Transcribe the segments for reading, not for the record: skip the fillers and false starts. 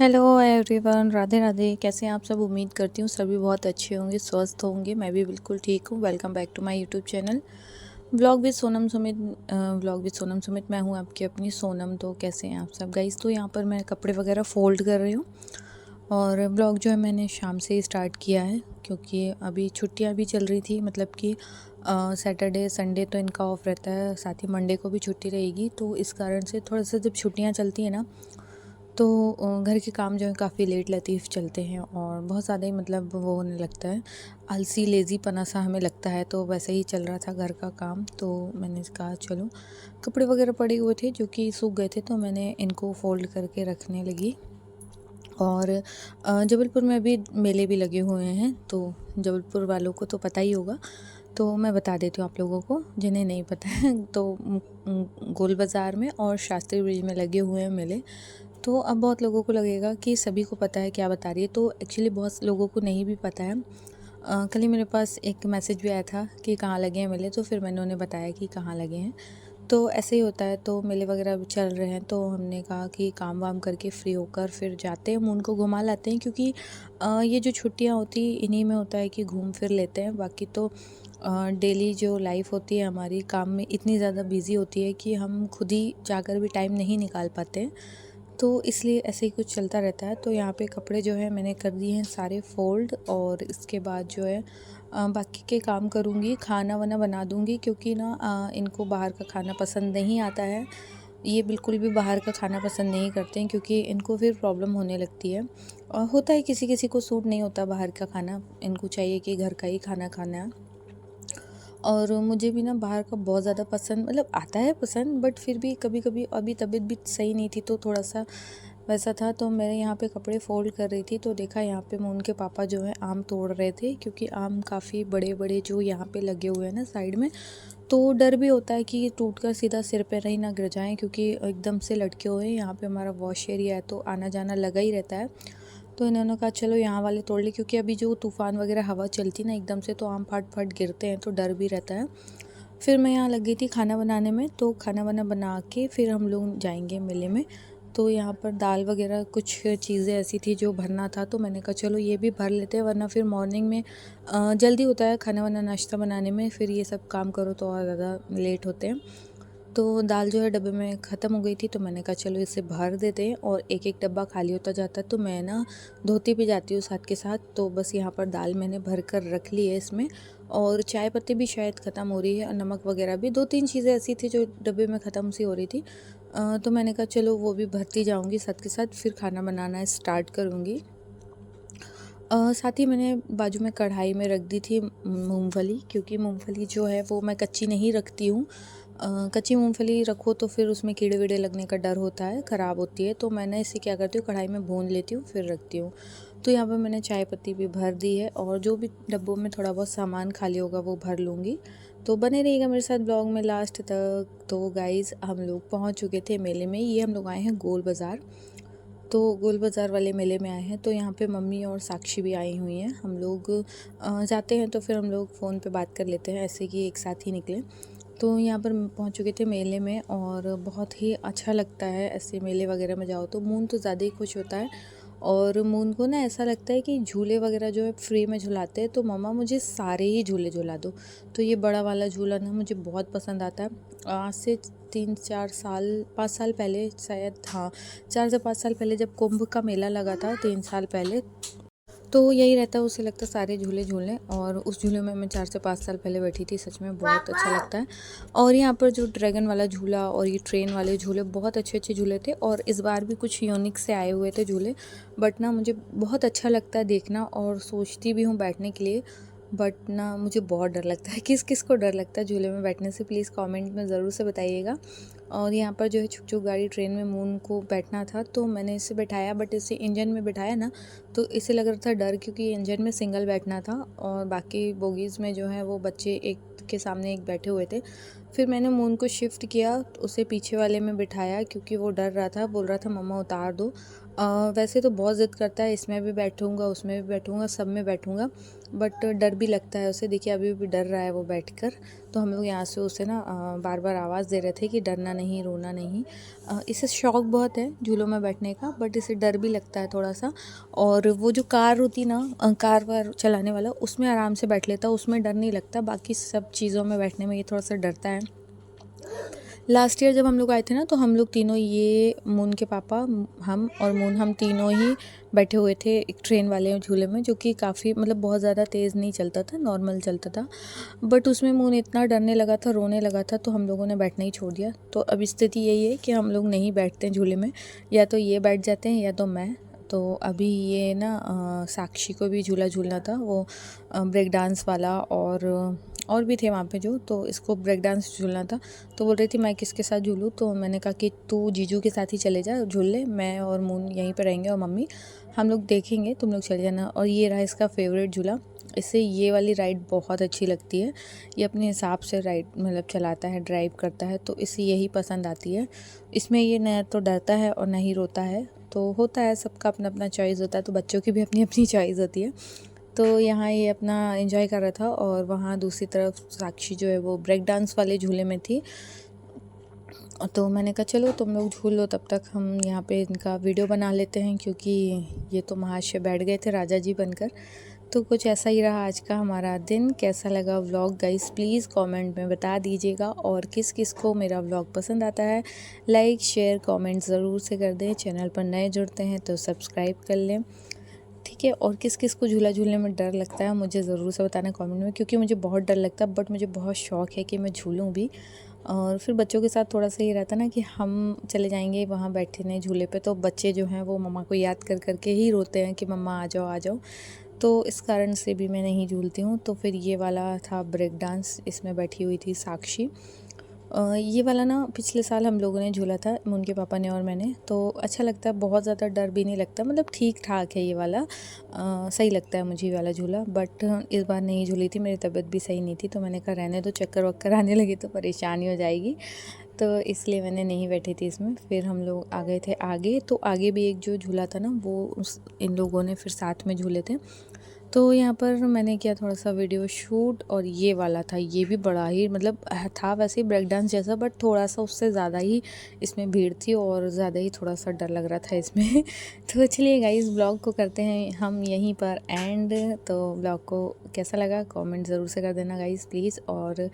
Hello everyone, Radhe Radhe. कैसे हैं आप सब? उम्मीद करती हूँ सभी बहुत अच्छे होंगे, स्वस्थ होंगे। मैं भी बिल्कुल ठीक हूँ। Welcome back to my YouTube channel vlog with Sonam Sumit. Vlog with Sonam Sumit. मैं हूँ आपकी अपनी सोनम। तो कैसे हैं आप सब गाइस? तो यहाँ पर मैं कपड़े वगैरह फोल्ड कर रही हूँ और ब्लॉग जो है मैंने शाम से ही स्टार्ट किया है, क्योंकि अभी छुट्टियाँ भी चल रही थी। मतलब कि सैटरडे संडे तो इनका ऑफ रहता है, साथ ही मंडे को भी छुट्टी रहेगी। तो इस कारण से थोड़ा सा जब छुट्टियाँ चलती हैं ना, तो घर के काम जो है काफ़ी लेट लतीफ़ चलते हैं और बहुत ज़्यादा ही मतलब वो होने लगता है, आलसी लेज़ी पना सा हमें लगता है। तो वैसे ही चल रहा था घर का काम। तो मैंने कहा चलो, कपड़े वगैरह पड़े हुए थे जो कि सूख गए थे, तो मैंने इनको फ़ोल्ड करके रखने लगी। और जबलपुर में अभी मेले भी लगे हुए हैं, तो जबलपुर वालों को तो पता ही होगा। तो मैं बता देती हूँ आप लोगों को जिन्हें नहीं पता है। तो गोल बाज़ार में और शास्त्री ब्रिज में लगे हुए हैं मेले। तो अब बहुत लोगों को लगेगा कि सभी को पता है क्या बता रही है, तो एक्चुअली बहुत लोगों को नहीं भी पता है। कल ही मेरे पास एक मैसेज भी आया था कि कहाँ लगे हैं मेले, तो फिर मैंने उन्हें बताया कि कहाँ लगे हैं। तो ऐसे ही होता है। तो मेले वगैरह चल रहे हैं, तो हमने कहा कि काम वाम करके फ्री होकर फिर जाते हैं, हम उनको घुमा लाते हैं। क्योंकि ये जो छुट्टियाँ होती इन्हीं में होता है कि घूम फिर लेते हैं। बाकी तो डेली जो लाइफ होती है हमारी काम में इतनी ज़्यादा बिजी होती है कि हम खुद ही जाकर भी टाइम नहीं निकाल पाते हैं। तो इसलिए ऐसे ही कुछ चलता रहता है। तो यहाँ पे कपड़े जो है मैंने कर दिए हैं सारे फ़ोल्ड, और इसके बाद जो है बाकी के काम करूँगी, खाना वाना बना दूँगी। क्योंकि ना इनको बाहर का खाना पसंद नहीं आता है। ये बिल्कुल भी बाहर का खाना पसंद नहीं करते हैं, क्योंकि इनको फिर प्रॉब्लम होने लगती है। और होता है किसी किसी को सूट नहीं होता बाहर का खाना, इनको चाहिए कि घर का ही खाना खाना है। और मुझे भी ना बाहर का बहुत ज़्यादा पसंद, मतलब आता है पसंद, बट फिर भी कभी कभी अभी तबीयत भी सही नहीं थी तो थोड़ा सा वैसा था। तो मैं यहाँ पे कपड़े फ़ोल्ड कर रही थी, तो देखा यहाँ पे मोहन के पापा जो है आम तोड़ रहे थे। क्योंकि आम काफ़ी बड़े बड़े जो यहाँ पे लगे हुए हैं ना साइड में, तो डर भी होता है कि टूट कर सीधा सिर पर ही ना गिर जाएं, क्योंकि एकदम से लटके हुए हैं। यहाँ पे हमारा वॉश एरिया है, तो आना जाना लगा ही रहता है। तो इन्होंने कहा चलो यहाँ वाले तोड़ ले, क्योंकि अभी जो तूफ़ान वगैरह हवा चलती ना एकदम से, तो आम फट फट गिरते हैं, तो डर भी रहता है। फिर मैं यहाँ लग गई थी खाना बनाने में। तो खाना वाना बना के फिर हम लोग जाएंगे मेले में। तो यहाँ पर दाल वगैरह कुछ चीज़ें ऐसी थी जो भरना था, तो मैंने कहा चलो ये भी भर लेते हैं, वरना फिर मॉर्निंग में जल्दी होता है खाना वाना नाश्ता बनाने में, फिर ये सब काम करो तो और ज़्यादा लेट होते हैं। तो दाल जो है डब्बे में ख़त्म हो गई थी, तो मैंने कहा चलो इसे भर देते हैं, और एक एक डब्बा खाली होता जाता है। तो मैं ना धोती भी जाती हूँ साथ के साथ। तो बस यहाँ पर दाल मैंने भर कर रख ली है इसमें। और चाय पत्ती भी शायद ख़त्म हो रही है, और नमक वगैरह भी, दो तीन चीज़ें ऐसी थी जो डब्बे में ख़त्म सी हो रही थी। तो मैंने कहा चलो वो भी भरती जाऊँगी साथ के साथ, फिर खाना बनाना स्टार्ट करूँगी। साथ ही मैंने बाजू में कढ़ाई में रख दी थी मूंगफली, क्योंकि मूंगफली जो है वो मैं कच्ची नहीं रखती हूँ। कच्ची मूंगफली रखो तो फिर उसमें कीड़े वीड़े लगने का डर होता है, ख़राब होती है। तो मैंने इसे क्या करती हूँ, कढ़ाई में भून लेती हूँ फिर रखती हूँ। तो यहाँ पर मैंने चाय पत्ती भी भर दी है, और जो भी डब्बों में थोड़ा बहुत सामान खाली होगा वो भर लूँगी। तो बने रहिएगा मेरे साथ ब्लॉग में लास्ट तक। तो गाइज़, हम लोग पहुँच चुके थे मेले में। ये हम लोग आए हैं गोल बाज़ार। तो गोल बाज़ार वाले मेले में आए हैं। तो यहाँ पे मम्मी और साक्षी भी आई हुई हैं। हम लोग जाते हैं तो फिर हम लोग फ़ोन पे बात कर लेते हैं, ऐसे कि एक साथ ही निकले। तो यहाँ पर पहुँच चुके थे मेले में, और बहुत ही अच्छा लगता है ऐसे मेले वगैरह में जाओ तो। मून तो ज़्यादा ही खुश होता है, और मून को ना ऐसा लगता है कि झूले वगैरह जो है फ्री में झुलाते हैं, तो मम्मा मुझे सारे ही झूले झुला दो। तो ये बड़ा वाला झूला ना मुझे बहुत पसंद आता है। आज से 3-4 साल 5 साल पहले शायद, हाँ 4 से 5 साल पहले जब कुंभ का मेला लगा था 3 साल पहले, तो यही रहता है, उसे लगता है सारे झूले झूलें। और उस झूले में मैं 4 से 5 साल पहले बैठी थी, सच में बहुत अच्छा लगता है। और यहाँ पर जो ड्रैगन वाला झूला और ये ट्रेन वाले झूले, बहुत अच्छे अच्छे झूले थे। और इस बार भी कुछ यूनिक से आए हुए थे झूले, बट ना मुझे बहुत अच्छा लगता है देखना, और सोचती भी हूँ बैठने के लिए। बट ना मुझे बहुत डर लगता है। किस किस को डर लगता है झूले में बैठने से, प्लीज़ कमेंट में ज़रूर से बताइएगा। और यहाँ पर जो है छुक छुक गाड़ी ट्रेन में मून को बैठना था, तो मैंने इसे बैठाया, बट इसे इंजन में बैठाया ना, तो इसे लग रहा था डर, क्योंकि इंजन में सिंगल बैठना था और बाकी बोगीज़ में जो है वो बच्चे एक के सामने एक बैठे हुए थे। फिर मैंने मून को शिफ्ट किया, उसे पीछे वाले में बिठाया, क्योंकि वो डर रहा था, बोल रहा था मम्मा उतार दो। वैसे तो बहुत ज़िद करता है, इसमें भी बैठूँगा, उसमें भी बैठूँगा, सब में बैठूँगा, बट डर भी लगता है उसे। देखिए अभी भी डर रहा है वो बैठकर। तो हम लोग यहाँ से उसे ना बार बार आवाज़ दे रहे थे कि डरना नहीं, रोना नहीं। इसे शौक बहुत है झूलों में बैठने का, बट इसे डर भी लगता है थोड़ा सा। और वो जो कार होती ना, कार वार चलाने वाला, उसमें आराम से बैठ लेता, उसमें डर नहीं लगता। बाकी सब चीज़ों में बैठने में ये थोड़ा सा डरता है। लास्ट ईयर जब हम लोग आए थे ना, तो हम लोग तीनों, ये मून के पापा, हम और मून, हम तीनों ही बैठे हुए थे एक ट्रेन वाले झूले में, जो कि काफ़ी मतलब बहुत ज़्यादा तेज़ नहीं चलता था, नॉर्मल चलता था। बट उसमें मून इतना डरने लगा था, रोने लगा था, तो हम लोगों ने बैठना ही छोड़ दिया। तो अब स्थिति यही है कि हम लोग नहीं बैठते हैं झूले में, या तो ये बैठ जाते हैं या तो मैं। तो अभी ये ना साक्षी को भी झूला झूलना था, वो ब्रेक डांस वाला, और भी थे वहाँ पे जो, तो इसको ब्रेक डांस झूलना था। तो बोल रही थी मैं किसके साथ झूलूँ, तो मैंने कहा कि तू जीजू के साथ ही चले जा, झूल ले, मैं और मून यहीं पे रहेंगे और मम्मी, हम लोग देखेंगे, तुम लोग चले जाना। और ये रहा इसका फेवरेट झूला। इसे ये वाली राइड बहुत अच्छी लगती है। ये अपने हिसाब से राइड मतलब चलाता है, ड्राइव करता है, तो इसे यही पसंद आती है। इसमें ये न तो डरता है और न ही रोता है। तो होता है, सबका अपना अपना चॉइस होता है, तो बच्चों की भी अपनी अपनी चॉइस होती है। तो यहाँ ये अपना एंजॉय कर रहा था, और वहाँ दूसरी तरफ साक्षी जो है वो ब्रेक डांस वाले झूले में थी। तो मैंने कहा चलो तुम लोग झूल लो, तब तक हम यहाँ पे इनका वीडियो बना लेते हैं, क्योंकि ये तो महाशय बैठ गए थे राजा जी बनकर। तो कुछ ऐसा ही रहा आज का हमारा दिन। कैसा लगा व्लॉग गाइस, प्लीज़ कमेंट में बता दीजिएगा, और किस किस को मेरा व्लॉग पसंद आता है लाइक शेयर कमेंट ज़रूर से कर दें। चैनल पर नए जुड़ते हैं तो सब्सक्राइब कर लें, ठीक है। और किस किस को झूला झूलने में डर लगता है मुझे ज़रूर से बताना कमेंट में, क्योंकि मुझे बहुत डर लगता है, बट मुझे बहुत शौक़ है कि मैं झूलूँ भी। और फिर बच्चों के साथ थोड़ा सा ये रहता ना कि हम चले जाएंगे वहाँ बैठने झूले पे, तो बच्चे जो हैं वो मम्मा को याद कर करके ही रोते हैं कि मम्मा आ जाओ आ जाओ। तो इस कारण से भी मैं नहीं झूलती हूँ। तो फिर ये वाला था ब्रेक डांस, इसमें बैठी हुई थी साक्षी। ये वाला ना पिछले साल हम लोगों ने झूला था, उनके पापा ने और मैंने, तो अच्छा लगता है, बहुत ज़्यादा डर भी नहीं लगता, मतलब ठीक ठाक है ये वाला। सही लगता है मुझे ये वाला झूला। बट इस बार नहीं झूली थी, मेरी तबीयत भी सही नहीं थी, तो मैंने कहा रहने दो, चक्कर वक्कर आने लगे तो परेशानी हो जाएगी, तो इसलिए मैंने नहीं बैठी थी इसमें। फिर हम लोग आ गए थे आगे, तो आगे भी एक जो झूला था ना, वो इन लोगों ने फिर साथ में झूले थे। तो यहाँ पर मैंने किया थोड़ा सा वीडियो शूट, और ये वाला था, ये भी बड़ा ही मतलब था वैसे ही ब्रेक डांस जैसा, बट थोड़ा सा उससे ज़्यादा ही इसमें भीड़ थी, और ज़्यादा ही थोड़ा सा डर लग रहा था इसमें। तो चलिए गाइस, ब्लॉग को करते हैं हम यहीं पर एंड। तो ब्लॉग को कैसा लगा कमेंट ज़रूर से कर देना गाइस प्लीज़, और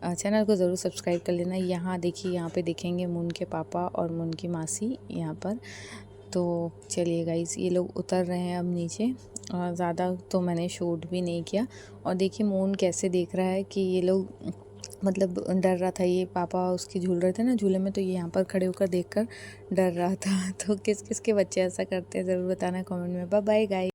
चैनल को ज़रूर सब्सक्राइब कर लेना। यहाँ देखिए, यहाँ पे देखेंगे मून के पापा और मून की मासी यहाँ पर। तो चलिए गाइस, ये लोग उतर रहे हैं अब नीचे, और ज़्यादा तो मैंने शूट भी नहीं किया। और देखिए मून कैसे देख रहा है कि ये लोग, मतलब डर रहा था, ये पापा उसके झूल रहे थे ना झूले में, तो ये यहाँ पर खड़े होकर देखकर डर रहा था। तो किस किस के बच्चे ऐसा करते हैं ज़रूर बताना कमेंट में। Bye bye guys.